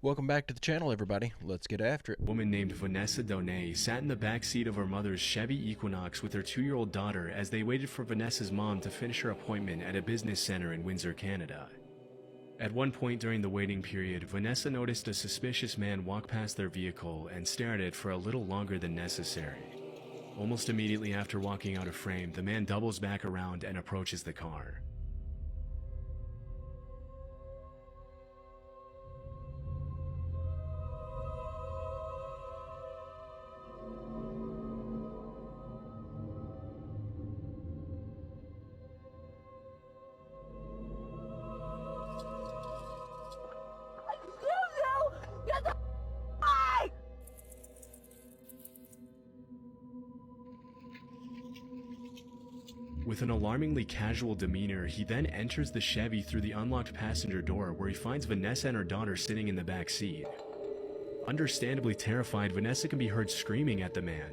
Welcome back to the channel, everybody. Let's get after it. A woman named Vanessa Donay sat in the back seat of her mother's Chevy Equinox with her 2-year-old daughter as they waited for Vanessa's mom to finish her appointment at a business center in Windsor, Canada. At one point during the waiting period, Vanessa noticed a suspicious man walk past their vehicle and stare at it for a little longer than necessary. Almost immediately after walking out of frame, the man doubles back around and approaches the car. With an alarmingly casual demeanor, he then enters the Chevy through the unlocked passenger door where he finds Vanessa and her daughter sitting in the back seat. Understandably terrified, Vanessa can be heard screaming at the man.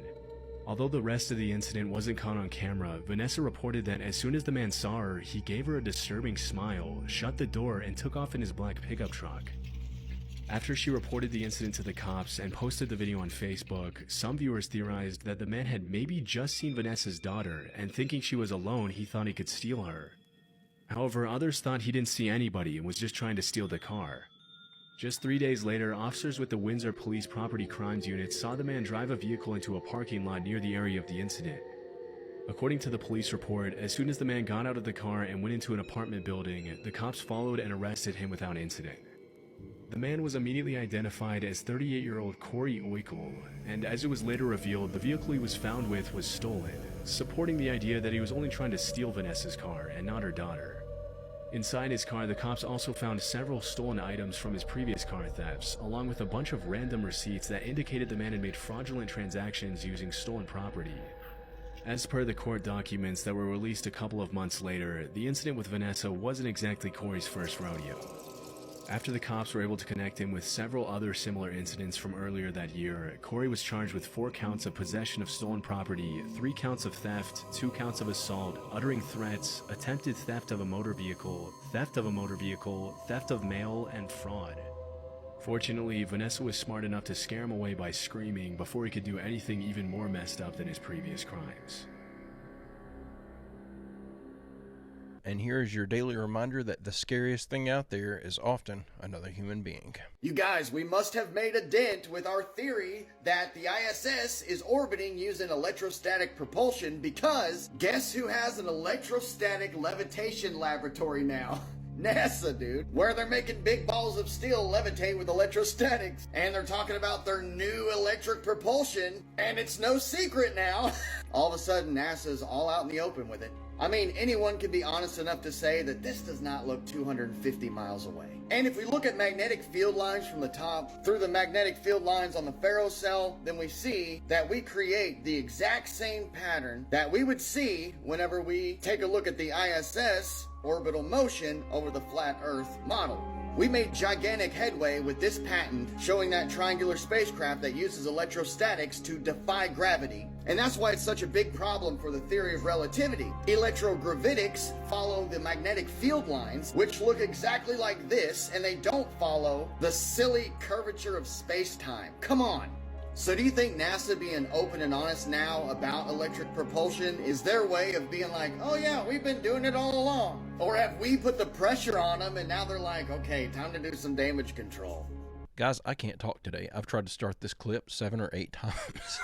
Although the rest of the incident wasn't caught on camera, Vanessa reported that as soon as the man saw her, he gave her a disturbing smile, shut the door, and took off in his black pickup truck. After she reported the incident to the cops and posted the video on Facebook, some viewers theorized that the man had maybe just seen Vanessa's daughter, and thinking she was alone, he thought he could steal her. However, others thought he didn't see anybody and was just trying to steal the car. Just 3 days later, officers with the Windsor Police Property Crimes Unit saw the man drive a vehicle into a parking lot near the area of the incident. According to the police report, as soon as the man got out of the car and went into an apartment building, the cops followed and arrested him without incident. The man was immediately identified as 38-year-old Corey Oikel, and as it was later revealed, the vehicle he was found with was stolen, supporting the idea that he was only trying to steal Vanessa's car and not her daughter. Inside his car, the cops also found several stolen items from his previous car thefts, along with a bunch of random receipts that indicated the man had made fraudulent transactions using stolen property. As per the court documents that were released a couple of months later, the incident with Vanessa wasn't exactly Corey's first rodeo. After the cops were able to connect him with several other similar incidents from earlier that year, Corey was charged with 4 counts of possession of stolen property, 3 counts of theft, 2 counts of assault, uttering threats, attempted theft of a motor vehicle, theft of mail, and fraud. Fortunately, Vanessa was smart enough to scare him away by screaming before he could do anything even more messed up than his previous crimes. And here is your daily reminder that the scariest thing out there is often another human being. You guys, we must have made a dent with our theory that the ISS is orbiting using electrostatic propulsion, because guess who has an electrostatic levitation laboratory now? NASA, dude, where they're making big balls of steel levitate with electrostatics, and they're talking about their new electric propulsion, and it's no secret now. All of a sudden, NASA's all out in the open with it. I mean, anyone can be honest enough to say that this does not look 250 miles away. And if we look at magnetic field lines from the top through the magnetic field lines on the ferrocell, then we see that we create the exact same pattern that we would see whenever we take a look at the ISS orbital motion over the flat Earth model. We made gigantic headway with this patent showing that triangular spacecraft that uses electrostatics to defy gravity. And that's why it's such a big problem for the theory of relativity. Electrogravitics follow the magnetic field lines, which look exactly like this, and they don't follow the silly curvature of space-time. Come on. So do you think NASA being open and honest now about electric propulsion is their way of being like, oh yeah, we've been doing it all along? Or have we put the pressure on them and now they're like, okay, time to do some damage control? Guys, I can't talk today. I've tried to start this clip 7 or 8 times.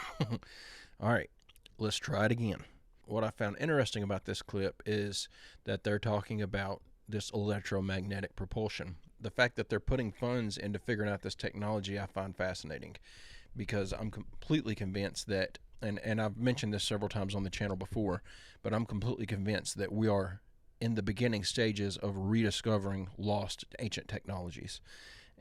All right, let's try it again. What I found interesting about this clip is that they're talking about this electromagnetic propulsion. The fact that they're putting funds into figuring out this technology I find fascinating, because I'm completely convinced that, and I've mentioned this several times on the channel before, but I'm completely convinced that we are in the beginning stages of rediscovering lost ancient technologies.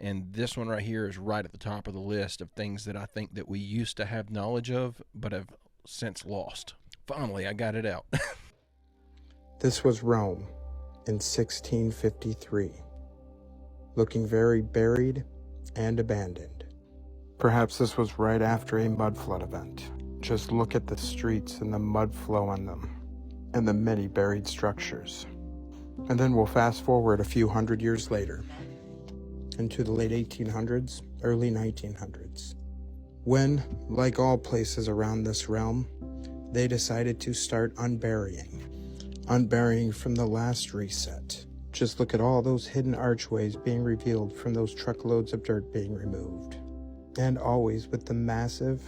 And this one right here is right at the top of the list of things that I think that we used to have knowledge of, but have since lost. Finally, I got it out. This was Rome in 1653, looking very buried and abandoned. Perhaps this was right after a mud flood event. Just look at the streets and the mud flow on them, and the many buried structures. And then we'll fast forward a few hundred years later, into the late 1800s, early 1900s, when, like all places around this realm, they decided to start unburying from the last reset. Just look at all those hidden archways being revealed from those truckloads of dirt being removed. And always with the massive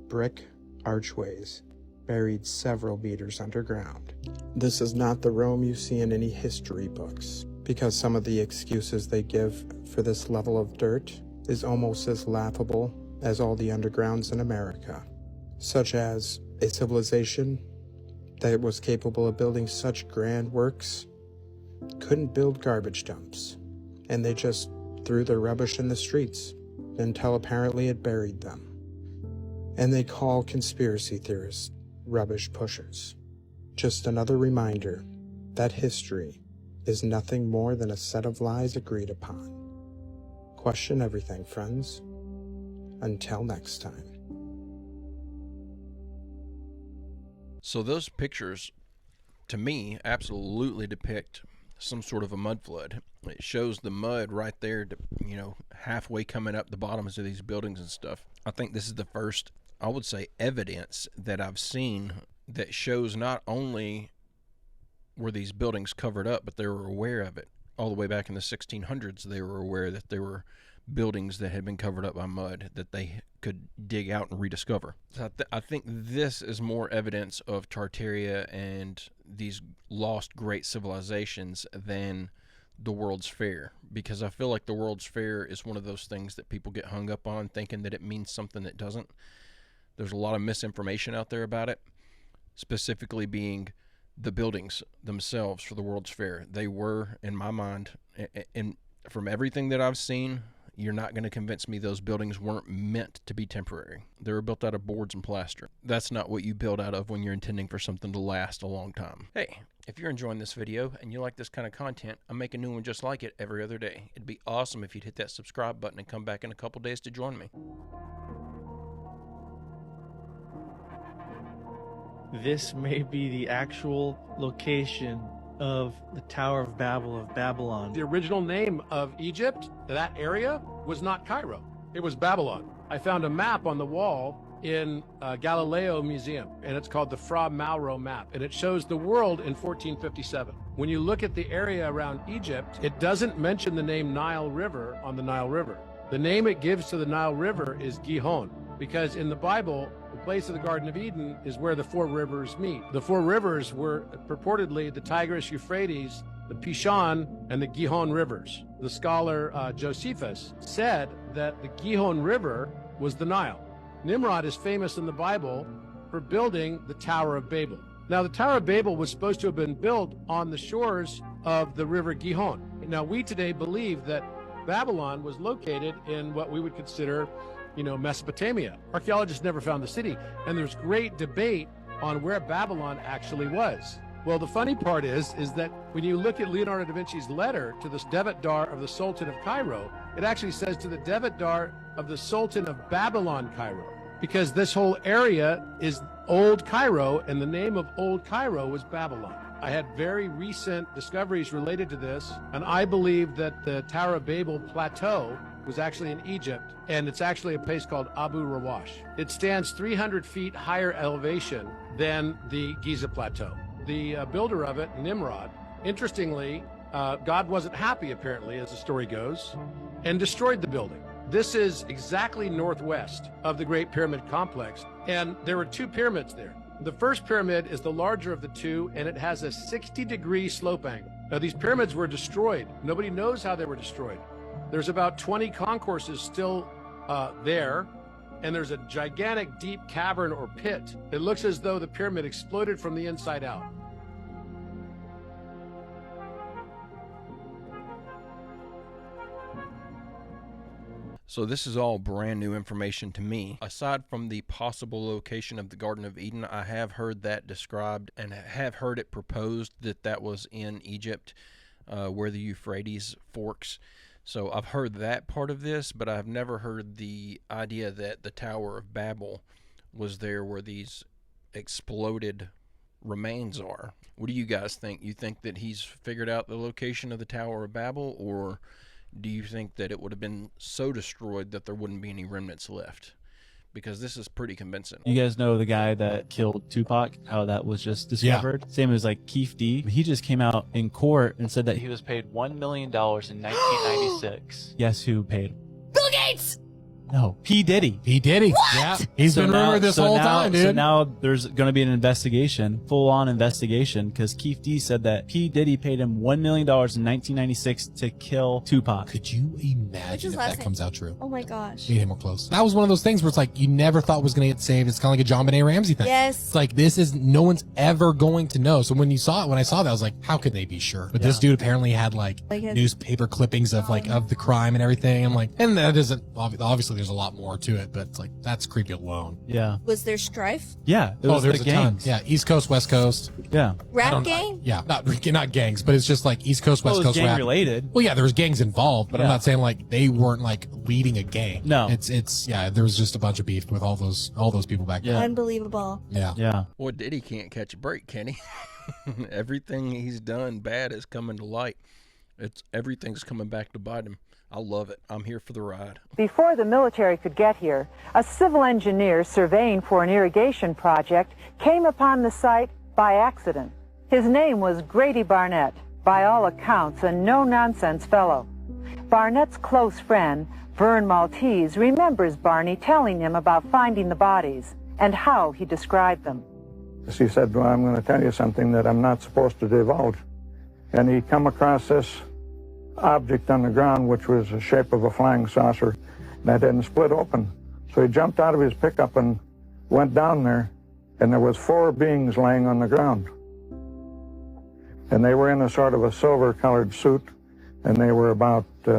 brick archways buried several meters underground. This is not the Rome you see in any history books, because some of the excuses they give for this level of dirt is almost as laughable as all the undergrounds in America, such as a civilization that was capable of building such grand works couldn't build garbage dumps, and they just threw their rubbish in the streets until apparently it buried them. And they call conspiracy theorists rubbish pushers. Just another reminder that history is nothing more than a set of lies agreed upon. Question everything, friends. Until next time. So those pictures, to me, absolutely depict some sort of a mud flood. It shows the mud right there, halfway coming up the bottoms of these buildings and stuff. I think this is the first, I would say, evidence that I've seen that shows not only were these buildings covered up, but they were aware of it. All the way back in the 1600s, they were aware that there were buildings that had been covered up by mud that they could dig out and rediscover. So I think this is more evidence of Tartaria and these lost great civilizations than the World's Fair, because I feel like the World's Fair is one of those things that people get hung up on, thinking that it means something that doesn't. There's a lot of misinformation out there about it, specifically being the buildings themselves for the World's Fair. They were, in my mind, and from everything that I've seen, you're not going to convince me those buildings weren't meant to be temporary. They were built out of boards and plaster. That's not what you build out of when you're intending for something to last a long time. Hey, if you're enjoying this video and you like this kind of content, I make a new one just like it every other day. It'd be awesome if you'd hit that subscribe button and come back in a couple days to join me. This may be the actual location of the Tower of Babel of Babylon. The original name of Egypt, that area, was not Cairo. It was Babylon. I found a map on the wall in Galileo Museum, and it's called the Fra Mauro map, and it shows the world in 1457. When you look at the area around Egypt, it doesn't mention the name Nile River on the Nile River. The name it gives to the Nile River is Gihon, because in the Bible, the place of the Garden of Eden is where the four rivers meet. The four rivers were purportedly the Tigris, Euphrates, the Pishon, and the Gihon rivers. The scholar Josephus said that the Gihon River was the Nile. Nimrod is famous in the Bible for building the Tower of Babel. Now, the Tower of Babel was supposed to have been built on the shores of the river Gihon. Now, we today believe that Babylon was located in what we would consider Mesopotamia. Archaeologists never found the city, and there's great debate on where Babylon actually was. Well, the funny part is that when you look at Leonardo da Vinci's letter to the Devatdar of the Sultan of Cairo, it actually says to the Devatdar of the Sultan of Babylon, Cairo, because this whole area is Old Cairo, and the name of Old Cairo was Babylon. I had very recent discoveries related to this, and I believe that the Tower of Babel plateau was actually in Egypt, and it's actually a place called Abu Rawash. It stands 300 feet higher elevation than the Giza Plateau. The builder of it, Nimrod, interestingly, God wasn't happy, apparently, as the story goes, and destroyed the building. This is exactly northwest of the Great Pyramid Complex, and there were two pyramids there. The first pyramid is the larger of the two, and it has a 60-degree slope angle. Now, these pyramids were destroyed. Nobody knows how they were destroyed. There's about 20 concourses still there, and there's a gigantic deep cavern or pit. It looks as though the pyramid exploded from the inside out. So this is all brand new information to me. Aside from the possible location of the Garden of Eden, I have heard that described and have heard it proposed that was in Egypt, where the Euphrates forks. So I've heard that part of this, but I've never heard the idea that the Tower of Babel was there where these exploded remains are. What do you guys think? You think that he's figured out the location of the Tower of Babel, or do you think that it would have been so destroyed that there wouldn't be any remnants left? Because this is pretty convincing. You guys know the guy that killed Tupac, how that was just discovered? Same as like Keith D. He just came out in court and said that he was paid $1 million in 1996. Guess who paid? Bill Gates! No, P. Diddy. P. Diddy. What? Yeah. He's been rumored this whole time, dude. So now there's going to be an investigation, full-on investigation, because Keith D said that P. Diddy paid him $1 million in 1996 to kill Tupac. Could you imagine if that comes out true? Oh my gosh. Need him more close. That was one of those things where it's like you never thought was going to get saved. It's kind of like a John Benet Ramsey thing. Yes. It's like this is no one's ever going to know. So when I saw that, I was like, how could they be sure? But this dude apparently had like newspaper clippings of of the crime and everything. I'm like, and that isn't obviously there's a lot more to it, but it's like that's creepy alone. Yeah. Was there strife? Yeah. There's a ton. Yeah, East Coast, West Coast. Yeah. Rap gang? Yeah, not gangs, but it's just like East Coast, West Coast gang rap. related. Well, yeah, there was gangs involved, but I'm Yeah. not saying like they weren't like leading a gang. No. It's there was just a bunch of beef with all those people back then. Unbelievable. Yeah. Yeah. Well, Diddy can't catch a break, can he? Everything he's done bad is coming to light. Everything's coming back to bite him. I love it. I'm here for the ride. Before the military could get here, a civil engineer surveying for an irrigation project came upon the site by accident. His name was Grady Barnett, by all accounts a no-nonsense fellow. Barnett's close friend, Vern Maltese, remembers Barney telling him about finding the bodies and how he described them. He said, well, I'm going to tell you something that I'm not supposed to divulge. And he come across this object on the ground, which was the shape of a flying saucer that hadn't split open. So he jumped out of his pickup and went down there, and there was 4 beings laying on the ground. And they were in a sort of a silver-colored suit, and they were about 3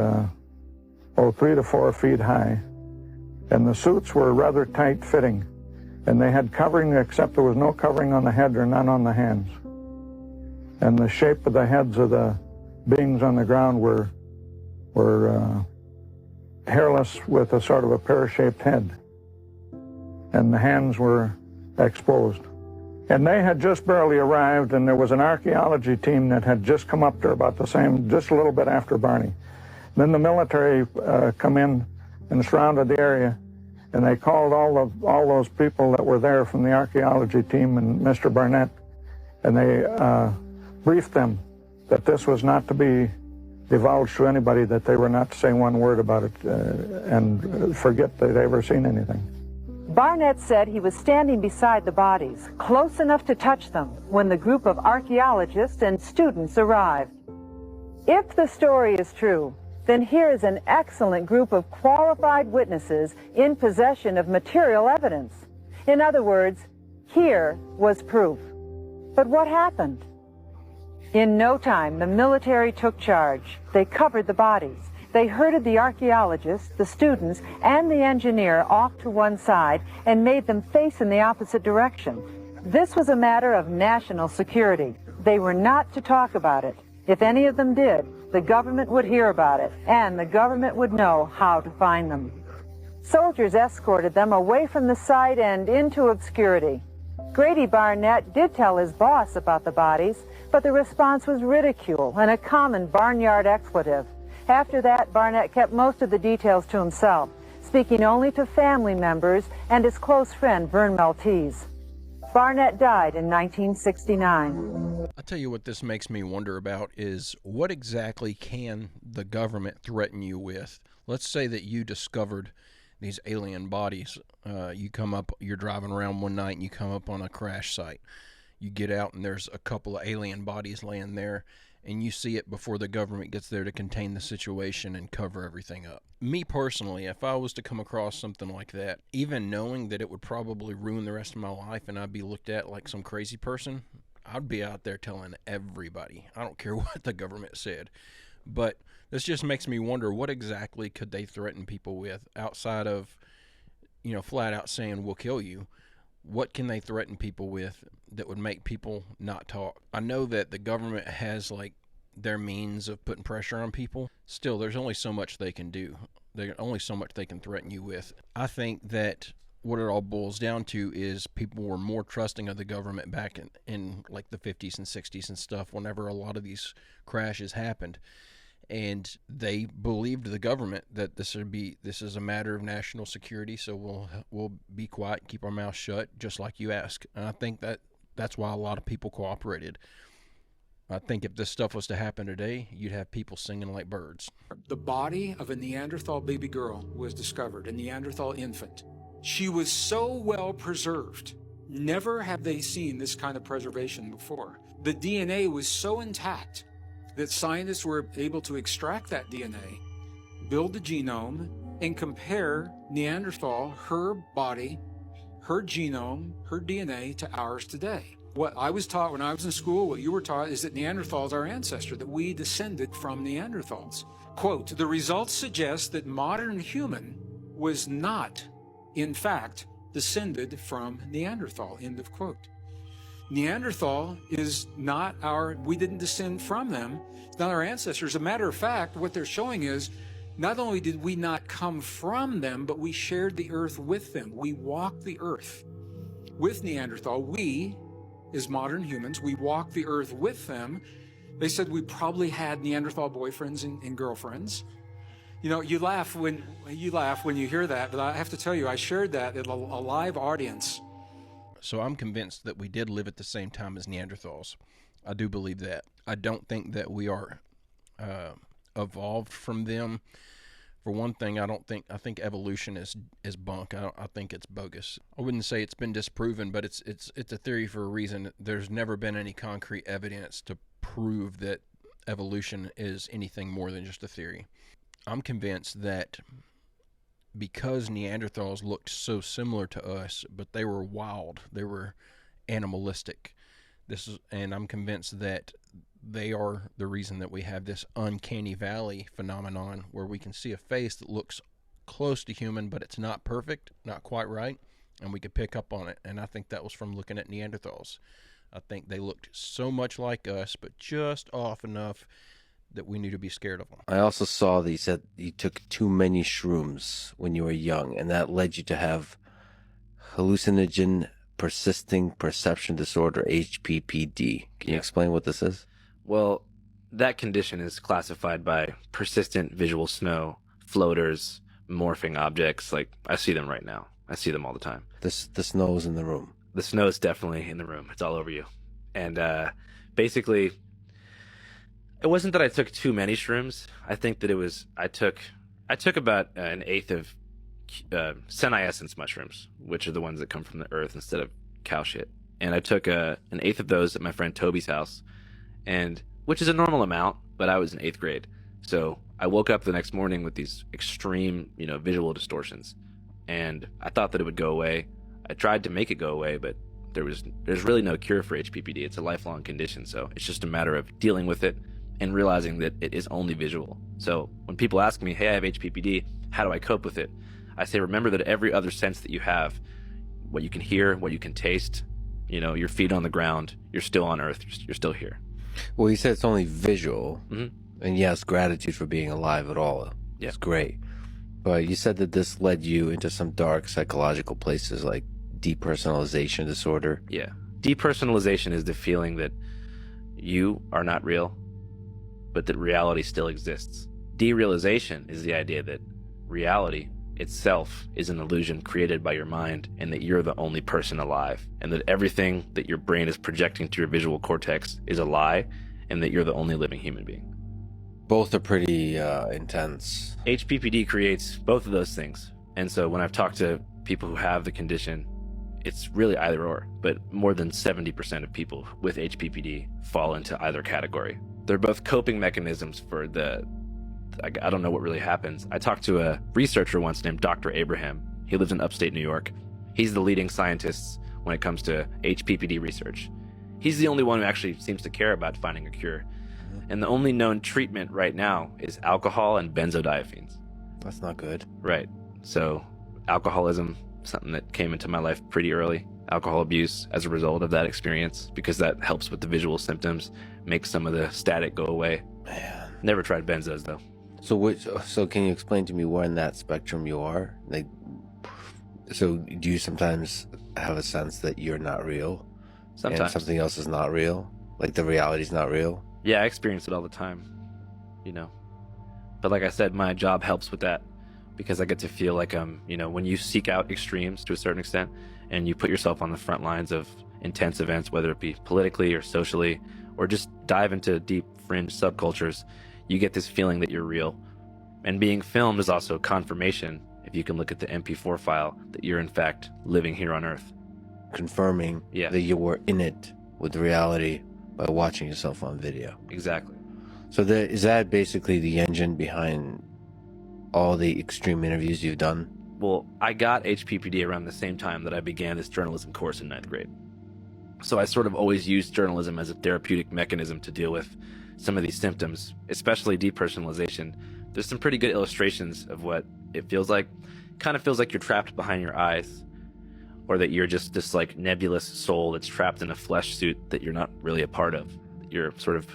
to 4 feet high. And the suits were rather tight-fitting, and they had covering, except there was no covering on the head or none on the hands. And the shape of the heads of the beings on the ground were hairless with a sort of a pear-shaped head. And the hands were exposed. And they had just barely arrived, and there was an archaeology team that had just come up there about the same, just a little bit after Barney. Then the military come in and surrounded the area, and they called all those people that were there from the archaeology team and Mr. Barnett, and they briefed them that this was not to be divulged to anybody, that they were not to say one word about it and forget they'd ever seen anything. Barnett said he was standing beside the bodies, close enough to touch them, when the group of archaeologists and students arrived. If the story is true, then here is an excellent group of qualified witnesses in possession of material evidence. In other words, here was proof. But what happened? In no time, the military took charge. They covered the bodies. They herded the archaeologists, the students, and the engineer off to one side and made them face in the opposite direction. This was a matter of national security. They were not to talk about it. If any of them did, the government would hear about it, and the government would know how to find them. Soldiers escorted them away from the site and into obscurity. Grady Barnett did tell his boss about the bodies, but the response was ridicule and a common barnyard expletive. After that, Barnett kept most of the details to himself, speaking only to family members and his close friend, Vern Maltese. Barnett died in 1969. I'll tell you what this makes me wonder about is what exactly can the government threaten you with? Let's say that you discovered these alien bodies. You're driving around one night and you come up on a crash site. You get out and there's a couple of alien bodies laying there, and you see it before the government gets there to contain the situation and cover everything up. Me personally, if I was to come across something like that, even knowing that it would probably ruin the rest of my life and I'd be looked at like some crazy person, I'd be out there telling everybody. I don't care what the government said. But this just makes me wonder, what exactly could they threaten people with outside of, flat out saying we'll kill you? What can they threaten people with that would make people not talk? I know that the government has their means of putting pressure on people. Still, there's only so much they can do. There's only so much they can threaten you with. I think that what it all boils down to is people were more trusting of the government back in the 50s and 60s and stuff, whenever a lot of these crashes happened. and they believed the government that this is a matter of national security, so we'll be quiet and keep our mouths shut, just like you ask. And I think that's why a lot of people cooperated. I think if this stuff was to happen today, you'd have people singing like birds. The body of a Neanderthal baby girl was discovered, a Neanderthal infant. She was so well preserved. Never have they seen this kind of preservation before. The DNA was so intact that scientists were able to extract that DNA, build the genome, and compare Neanderthal, her body, her genome, her DNA to ours today. What I was taught when I was in school, what you were taught, is that Neanderthal is our ancestor, that we descended from Neanderthals. Quote, the results suggest that modern human was not, in fact, descended from Neanderthal, end of quote. Neanderthal is not we didn't descend from them. It's not our ancestors. As a matter of fact, what they're showing is not only did we not come from them, but we shared the earth with them. We walked the earth with Neanderthal. We, as modern humans, we walked the earth with them. They said we probably had Neanderthal boyfriends and girlfriends. You know, you laugh when you hear that, but I have to tell you, I shared that at a live audience. So I'm convinced that we did live at the same time as Neanderthals. I do believe that. I don't think that we are evolved from them. For one thing, I think evolution is bunk. I think it's bogus. I wouldn't say it's been disproven, but it's a theory for a reason. There's never been any concrete evidence to prove that evolution is anything more than just a theory. I'm convinced that because Neanderthals looked so similar to us, but they were wild, they were animalistic. And I'm convinced that they are the reason that we have this uncanny valley phenomenon where we can see a face that looks close to human, but it's not perfect, not quite right, and we could pick up on it. And I think that was from looking at Neanderthals. I think they looked so much like us, but just off enough that we knew to be scared of them. I also saw that you said you took too many shrooms when you were young, and that led you to have hallucinogen persisting perception disorder, HPPD. Can you explain what this is? Well, that condition is classified by persistent visual snow, floaters, morphing objects. Like, I see them right now. I see them all the time. The snow is in the room. The snow is definitely in the room. It's all over you. And basically, it wasn't that I took too many shrooms. I think that it was, I took about an eighth of semi-essence mushrooms, which are the ones that come from the earth instead of cow shit. And I took an eighth of those at my friend Toby's house, and which is a normal amount, but I was in 8th grade. So I woke up the next morning with these extreme, visual distortions, and I thought that it would go away. I tried to make it go away, but there's really no cure for HPPD. It's a lifelong condition, so it's just a matter of dealing with it and realizing that it is only visual. So when people ask me, hey, I have HPPD, how do I cope with it? I say, remember that every other sense that you have, what you can hear, what you can taste, your feet on the ground, you're still on earth, you're still here. Well, you said it's only visual, and yes, gratitude for being alive at all. Yeah. It's great. But you said that this led you into some dark psychological places like depersonalization disorder. Yeah. Depersonalization is the feeling that you are not real, but that reality still exists. Derealization is the idea that reality itself is an illusion created by your mind, and that you're the only person alive, and that everything that your brain is projecting to your visual cortex is a lie, and that you're the only living human being. Both are pretty intense. HPPD creates both of those things. And so when I've talked to people who have the condition, it's really either or, but more than 70% of people with HPPD fall into either category. They're both coping mechanisms for I don't know what really happens. I talked to a researcher once named Dr. Abraham. He lives in upstate New York. He's the leading scientist when it comes to HPPD research. He's the only one who actually seems to care about finding a cure. And the only known treatment right now is alcohol and benzodiazepines. That's not good. Right. So alcoholism, something that came into my life pretty early. Alcohol abuse as a result of that experience, because that helps with the visual symptoms, makes some of the static go away. Man. Never tried benzos though. So can you explain to me where in that spectrum you are? So do you sometimes have a sense that you're not real? Sometimes. And something else is not real? Like the reality's not real? Yeah, I experience it all the time. But like I said, my job helps with that because I get to feel like when you seek out extremes to a certain extent and you put yourself on the front lines of intense events, whether it be politically or socially, or just dive into deep fringe subcultures, you get this feeling that you're real. And being filmed is also confirmation, if you can look at the MP4 file, that you're in fact living here on Earth. Confirming that you were in it with reality by watching yourself on video. Exactly. So is that basically the engine behind all the extreme interviews you've done? Well, I got HPPD around the same time that I began this journalism course in 9th grade. So I sort of always used journalism as a therapeutic mechanism to deal with some of these symptoms, especially depersonalization. There's some pretty good illustrations of what it feels like. Kind of feels like you're trapped behind your eyes, or that you're just this like nebulous soul that's trapped in a flesh suit that you're not really a part of. You're sort of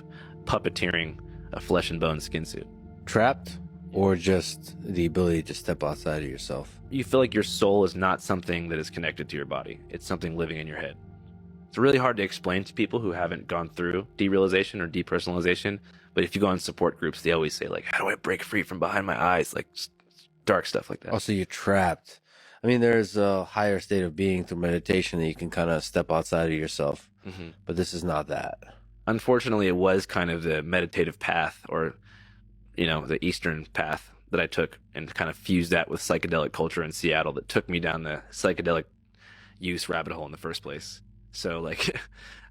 puppeteering a flesh and bone skin suit. Trapped, or just the ability to step outside of yourself? You feel like your soul is not something that is connected to your body. It's something living in your head. It's really hard to explain to people who haven't gone through derealization or depersonalization. But if you go on support groups, they always say, like, how do I break free from behind my eyes? Like, dark stuff like that. Also, you're trapped. I mean, there's a higher state of being through meditation that you can kind of step outside of yourself. Mm-hmm. But this is not that. Unfortunately, it was kind of the meditative path, or, the Eastern path that I took, and kind of fused that with psychedelic culture in Seattle that took me down the psychedelic use rabbit hole in the first place. So, like,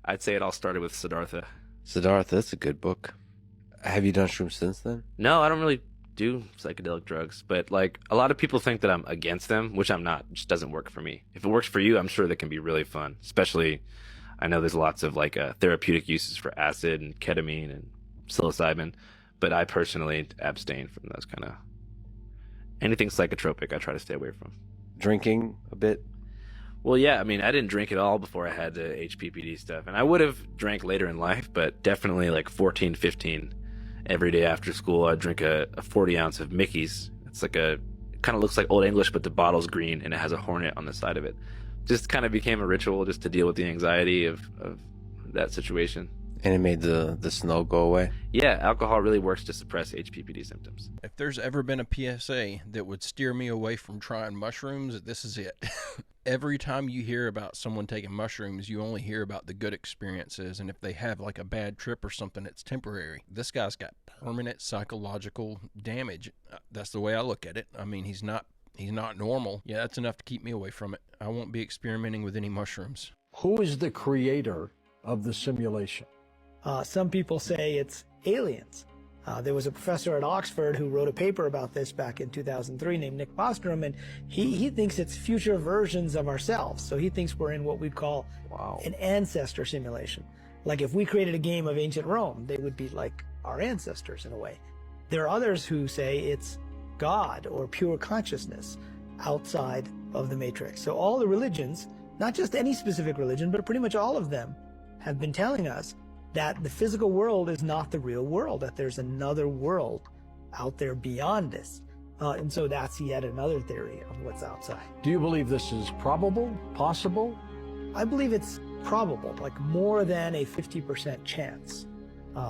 I'd say it all started with Siddhartha. Siddhartha, that's a good book. Have you done shrooms since then? No, I don't really do psychedelic drugs, but like a lot of people think that I'm against them, which I'm not. It just doesn't work for me. If it works for you, I'm sure that can be really fun. Especially, I know there's lots of like therapeutic uses for acid and ketamine and psilocybin, but I personally abstain from those kind of anything psychotropic. I try to stay away from. Drinking a bit? Well, yeah, I mean, I didn't drink at all before I had the HPPD stuff, and I would have drank later in life, but definitely like 14, 15. Every day after school, I'd drink a 40 ounce of Mickey's. It's like it kind of looks like Old English, but the bottle's green and it has a hornet on the side of it. Just kind of became a ritual just to deal with the anxiety of that situation. And it made the snow go away? Yeah, alcohol really works to suppress HPPD symptoms. If there's ever been a PSA that would steer me away from trying mushrooms, this is it. Every time you hear about someone taking mushrooms, you only hear about the good experiences, and if they have like a bad trip or something, it's temporary. This guy's got permanent psychological damage. That's the way I look at it. I mean, he's not normal. Yeah, that's enough to keep me away from it. I won't be experimenting with any mushrooms. Who is the creator of the simulation? Some people say it's aliens. There was a professor at Oxford who wrote a paper about this back in 2003 named Nick Bostrom, and he thinks it's future versions of ourselves. So he thinks we're in what we'd call an ancestor simulation. Like if we created a game of ancient Rome, they would be like our ancestors in a way. There are others who say it's God or pure consciousness outside of the matrix. So all the religions, not just any specific religion, but pretty much all of them, have been telling us that the physical world is not the real world, that there's another world out there beyond this. And so that's yet another theory of what's outside. Do you believe this is probable, possible? I believe it's probable, like more than a 50% chance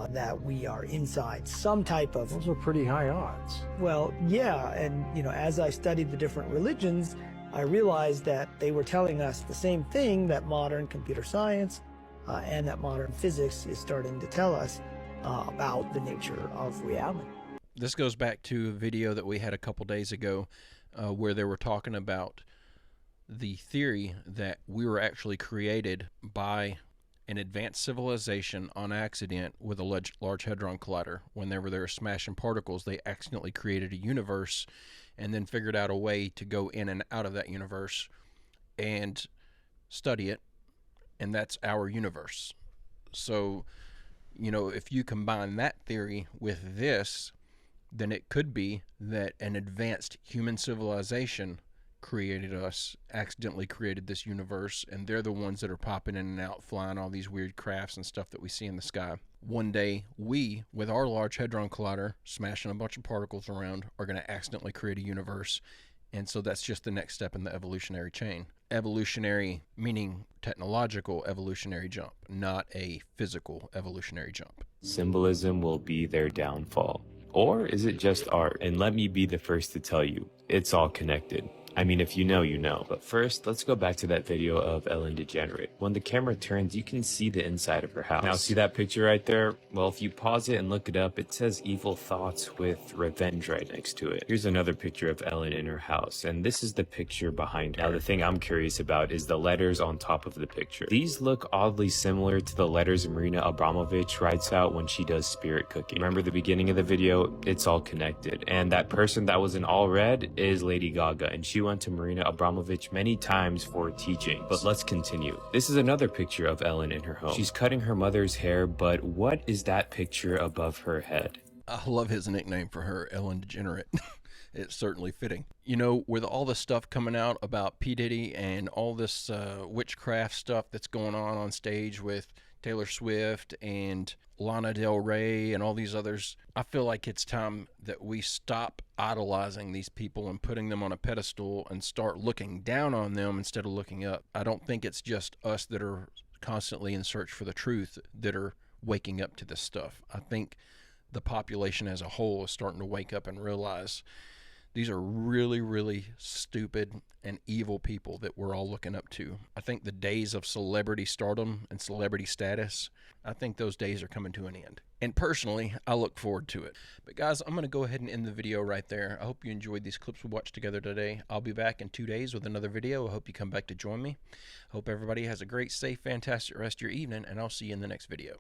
that we are inside some type of... Those are pretty high odds. Well, yeah, and as I studied the different religions, I realized that they were telling us the same thing that modern computer science and that modern physics is starting to tell us about the nature of reality. This goes back to a video that we had a couple days ago where they were talking about the theory that we were actually created by an advanced civilization on accident with a Large Hadron Collider. Whenever they were smashing particles, they accidentally created a universe and then figured out a way to go in and out of that universe and study it. And that's our universe. So, if you combine that theory with this, then it could be that an advanced human civilization created us, accidentally created this universe, and they're the ones that are popping in and out, flying all these weird crafts and stuff that we see in the sky. One day, we, with our Large Hadron Collider, smashing a bunch of particles around, are going to accidentally create a universe. And so that's just the next step in the evolutionary chain. Evolutionary meaning technological evolutionary jump, not a physical evolutionary jump. Symbolism will be their downfall. Or is it just art? And let me be the first to tell you, it's all connected. I mean, if you know, you know. But first, let's go back to that video of Ellen DeGenerate. When the camera turns, you can see the inside of her house. Now, see that picture right there? Well, if you pause it and look it up, it says evil thoughts with revenge right next to it. Here's another picture of Ellen in her house, and this is the picture behind her. Now, the thing I'm curious about is the letters on top of the picture. These look oddly similar to the letters Marina Abramovich writes out when she does spirit cooking. Remember the beginning of the video? It's all connected. And that person that was in all red is Lady Gaga, and she went to Marina Abramovich many times for teaching. But let's continue. This is another picture of Ellen in her home. She's cutting her mother's hair, but what is that picture above her head? I love his nickname for her, Ellen DeGenerate. It's certainly fitting. You know, with all the stuff coming out about P. Diddy and all this witchcraft stuff that's going on stage with Taylor Swift and Lana Del Rey and all these others, I feel like it's time that we stop idolizing these people and putting them on a pedestal and start looking down on them instead of looking up. I don't think it's just us that are constantly in search for the truth that are waking up to this stuff. I think the population as a whole is starting to wake up and realize these are really, really stupid and evil people that we're all looking up to. I think the days of celebrity stardom and celebrity status, I think those days are coming to an end. And personally, I look forward to it. But guys, I'm going to go ahead and end the video right there. I hope you enjoyed these clips we watched together today. I'll be back in 2 days with another video. I hope you come back to join me. Hope everybody has a great, safe, fantastic rest of your evening, and I'll see you in the next video.